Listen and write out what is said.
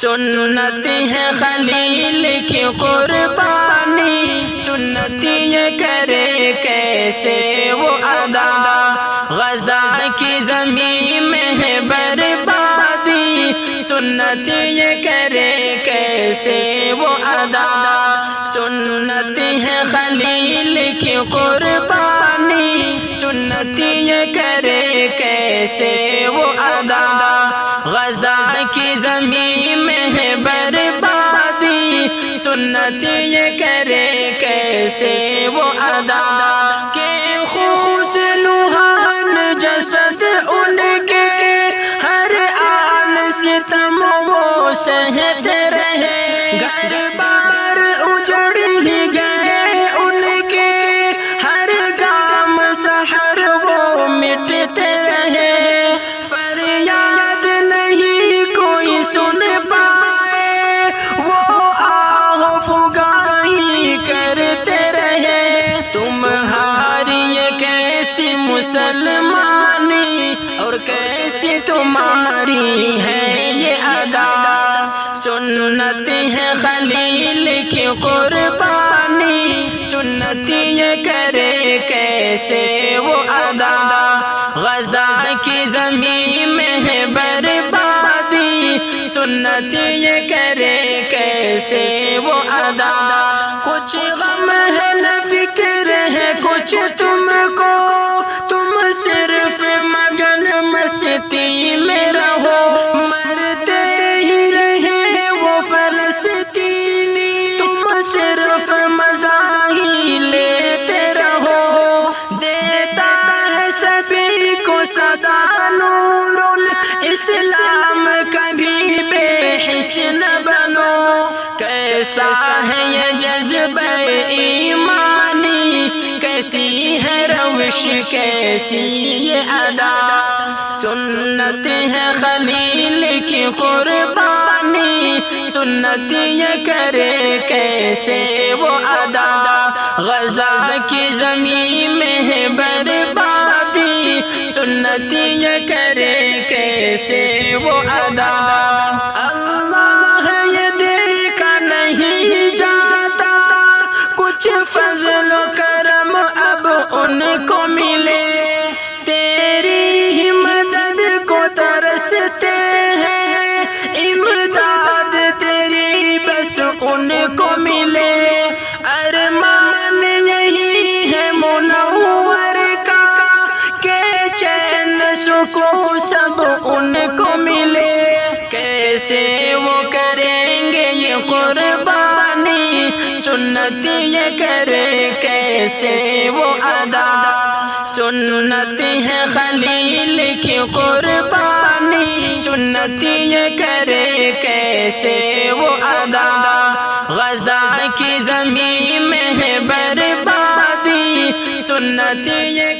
سنت ہے خلیل کی قربانی، سنت یہ کرے کیسے وہ ادا، غزہ کی زمین میں ہے بربادی، سنت یہ کرے کیسے وہ ادا، سنت ہے خلیل کی قربانی، سنت یہ کرے کیسے وہ ادا، غزہ کی زمین میں ہے بربادی، سنت یہ کرے کیسے وہ ادا، کہ خوش لوحان جسد ان کے ہر آن ستم وہ سہتے رہے، گھر بار اجڑ ہی گئے ان کے ہر گام سحر وہ مٹتے رہے، فریاد نہیں کوئی سن پائے، وہ آہ فگائی کرتے رہے، تمہاری یہ کیسی مسلمانی اور کیسی تمہاری ہے یہ ادا، سنت ہے خلیل کی قربانی، سنت یہ کرے کیسے وہ ادا، غزہ کی زمین میں ہے بربادی، سنت یہ کرے کیسے وہ ادا، کچھ غم ہے نہ فکر ہے کچھ تم کو، تم صرف مگن مستی میں رہو، مرتے ہی رہے وہ فلسطینی، تم صرف مزہ ہی لیتے رہو، دیتا ہے سبھی کو سزا نور الاسلام، کبھی بے حس نہ بنو، کیسا ہے یہ جذبہ ایمانی، کیسی ہے روش کیسی یہ ادا، سنت ہے خلیل کی قربانی، سنت یہ کرے کیسے وہ ادا، غزہ کی زمین میں ہے بربادی، سنت یہ کرے کیسے وہ ادا، اللہ یہ دیکھا نہیں جاتا کچھ فضل و کرم اب ان کو ملے، تیری ہی مدد کو ترستے ہیں، امداد تیری بس ان کو ملے، ارمان یہی ہے منور کا کہ چین سکون سب ان کو ملے، کیسے وہ کریں گے یہ قربانی، سنت یہ کرے کیسے وہ ادا، سنت ہے خلیل کی قربانی، سنت یہ کرے کیسے وہ ادا، غزہ کی زمین میں ہے بربادی، سنت یہ